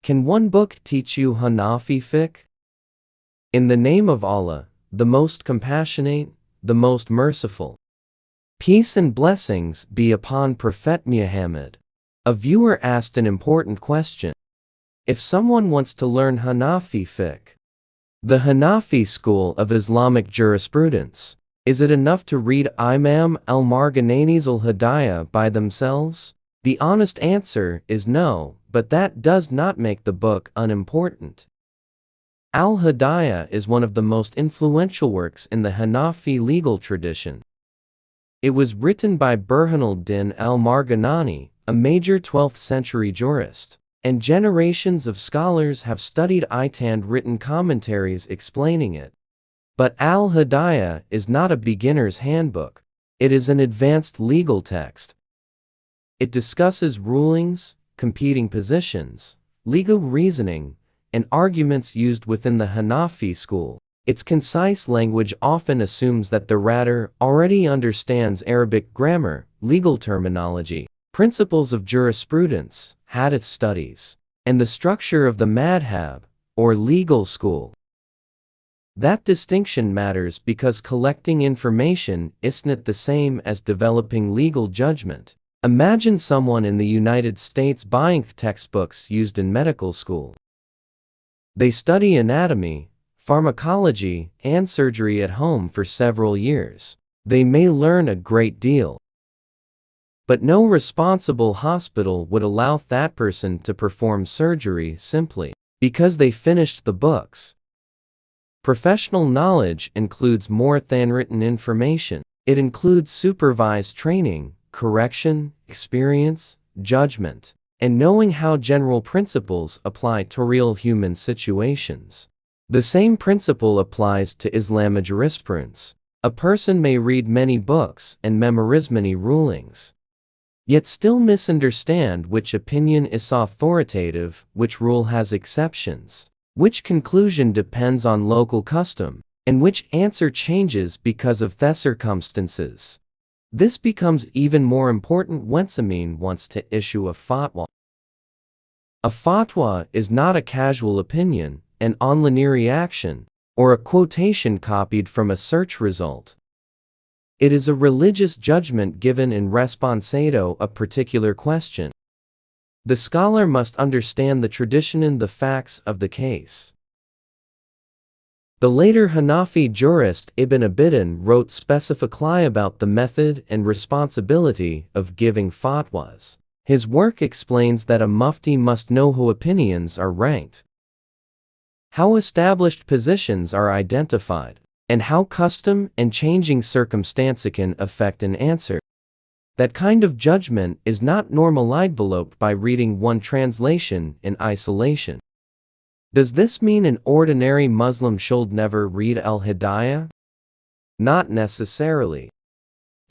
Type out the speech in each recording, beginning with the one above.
Can one book teach you Hanafi Fiqh? In the name of Allah, the most compassionate, the most merciful. Peace and blessings be upon Prophet Muhammad. A viewer asked an important question. If someone wants to learn Hanafi Fiqh, the Hanafi school of Islamic jurisprudence, is it enough to read Imam al-Marghinani's Al-Hidayah by themselves? The honest answer is no, but that does not make the book unimportant. Al-Hidayah is one of the most influential works in the Hanafi legal tradition. It was written by Burhanuddin al-Marghinani, a major 12th century jurist, and generations of scholars have studied it and written commentaries explaining it. But Al-Hidayah is not a beginner's handbook. It is an advanced legal text. It discusses rulings, competing positions, legal reasoning, and arguments used within the Hanafi school. Its concise language often assumes that the reader already understands Arabic grammar, legal terminology, principles of jurisprudence, hadith studies, and the structure of the madhhab, or legal school. That distinction matters because collecting information isn't the same as developing legal judgment. Imagine someone in the United States buying textbooks used in medical school. They study anatomy, pharmacology, and surgery at home for several years. They may learn a great deal. But no responsible hospital would allow that person to perform surgery simply because they finished the books. Professional knowledge includes more than written information. It includes supervised training, correction, experience, judgment, and knowing how general principles apply to real human situations. The same principle applies to Islamic jurisprudence. A person may read many books and memorize many rulings, yet still misunderstand which opinion is authoritative, which rule has exceptions, which conclusion depends on local custom, and which answer changes because of the circumstances. This becomes even more important when someone wants to issue a fatwa. A fatwa is not a casual opinion, an online reaction, or a quotation copied from a search result. It is a religious judgment given in response to a particular question. The scholar must understand the tradition and the facts of the case. The later Hanafi jurist Ibn Abidin wrote specifically about the method and responsibility of giving fatwas. His work explains that a mufti must know how opinions are ranked, how established positions are identified, and how custom and changing circumstances can affect an answer. That kind of judgment is not normally developed by reading one translation in isolation. Does this mean an ordinary Muslim should never read Al-Hidayah? Not necessarily.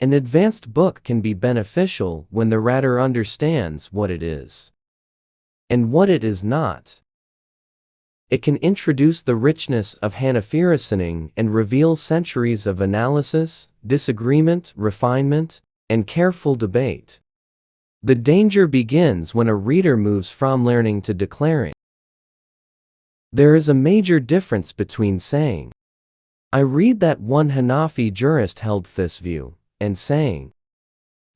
An advanced book can be beneficial when the reader understands what it is and what it is not. It can introduce the richness of Hanafi reasoning and reveal centuries of analysis, disagreement, refinement, and careful debate. The danger begins when a reader moves from learning to declaring. There is a major difference between saying, "I read that one Hanafi jurist held this view," and saying,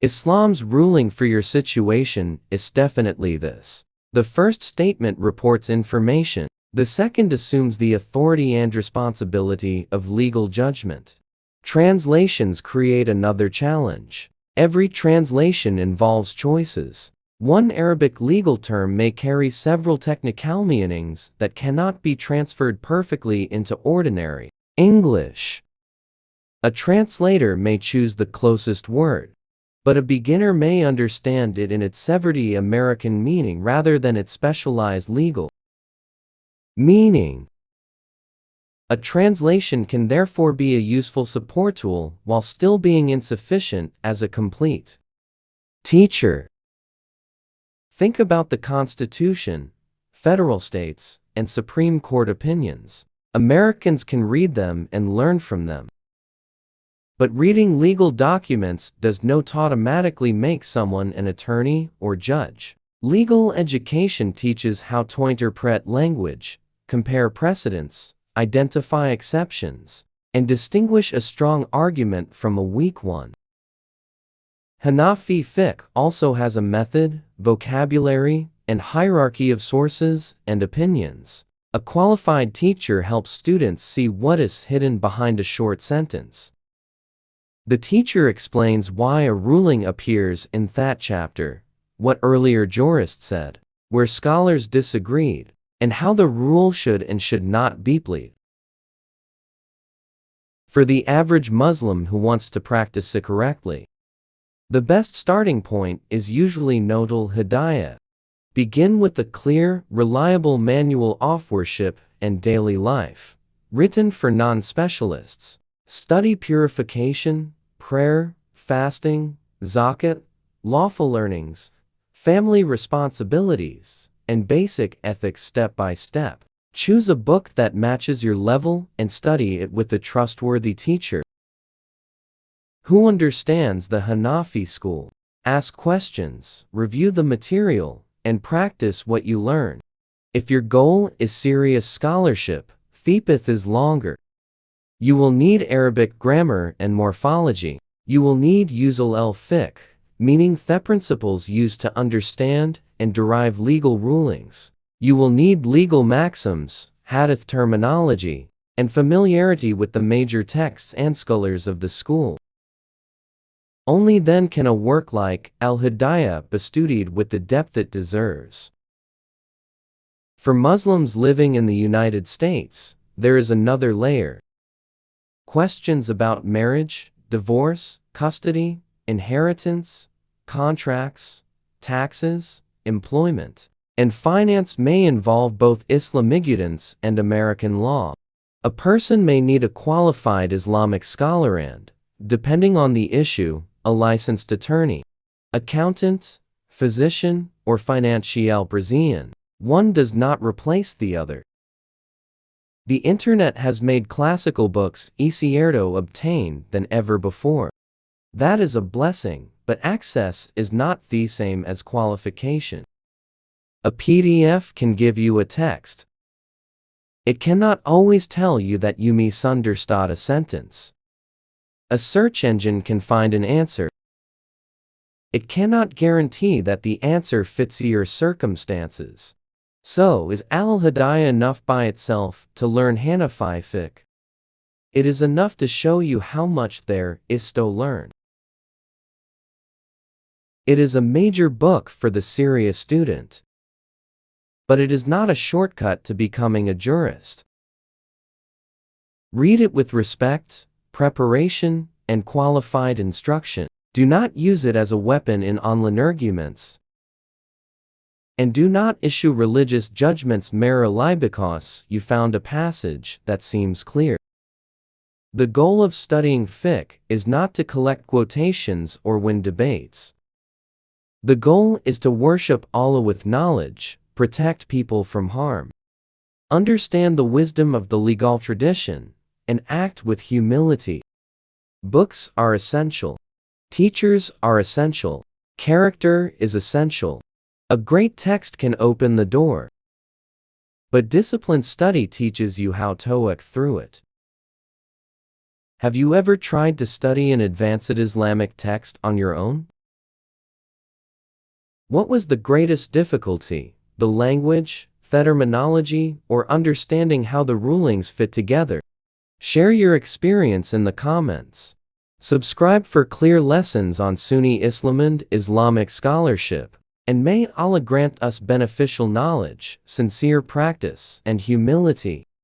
"Islam's ruling for your situation is definitely this." The first statement reports information. The second assumes the authority and responsibility of legal judgment. Translations create another challenge. Every translation involves choices. One Arabic legal term may carry several technical meanings that cannot be transferred perfectly into ordinary English. A translator may choose the closest word, but a beginner may understand it in its severity American meaning rather than its specialized legal meaning. A translation can therefore be a useful support tool while still being insufficient as a complete teacher. Think about the Constitution, federal states, and Supreme Court opinions. Americans can read them and learn from them. But reading legal documents does not automatically make someone an attorney or judge. Legal education teaches how to interpret language, compare precedents, identify exceptions, and distinguish a strong argument from a weak one. Hanafi Fiqh also has a method, vocabulary, and hierarchy of sources and opinions. A qualified teacher helps students see what is hidden behind a short sentence. The teacher explains why a ruling appears in that chapter, what earlier jurists said, where scholars disagreed, and how the rule should and should not be applied. For the average Muslim who wants to practice it correctly, the best starting point is usually Al-Hidayah. Begin with a clear, reliable manual of worship and daily life, written for non-specialists. Study purification, prayer, fasting, zakat, lawful earnings, family responsibilities, and basic ethics step by step. Choose a book that matches your level and study it with a trustworthy teacher who understands the Hanafi school. Ask questions, review the material, and practice what you learn. If your goal is serious scholarship, the path is longer. You will need Arabic grammar and morphology. You will need usul al-fiqh, meaning the principles used to understand and derive legal rulings. You will need legal maxims, hadith terminology, and familiarity with the major texts and scholars of the school. Only then can a work like Al-Hidayah be studied with the depth it deserves. For Muslims living in the United States, there is another layer. Questions about marriage, divorce, custody, inheritance, contracts, taxes, employment, and finance may involve both Islamic guidance and American law. A person may need a qualified Islamic scholar and, depending on the issue, a licensed attorney, accountant, physician, or financial practitioner. One does not replace the other. The internet has made classical books easier to obtain than ever before. That is a blessing, but access is not the same as qualification. A PDF can give you a text. It cannot always tell you that you misunderstood a sentence. A search engine can find an answer. It cannot guarantee that the answer fits your circumstances. So is Al-Hidayah enough by itself to learn Hanafi Fiqh? It is enough to show you how much there is to learn. It is a major book for the serious student. But it is not a shortcut to becoming a jurist. Read it with respect, preparation, and qualified instruction. Do not use it as a weapon in online arguments. And do not issue religious judgments merely because you found a passage that seems clear. The goal of studying fiqh is not to collect quotations or win debates. The goal is to worship Allah with knowledge, protect people from harm, understand the wisdom of the legal tradition, and act with humility. Books are essential. Teachers are essential. Character is essential. A great text can open the door, but disciplined study teaches you how to work through it. Have you ever tried to study an advanced Islamic text on your own? What was the greatest difficulty? The language, terminology, or understanding how the rulings fit together? Share your experience in the comments. Subscribe for clear lessons on Sunni Islam and Islamic scholarship. And may Allah grant us beneficial knowledge, sincere practice, and humility.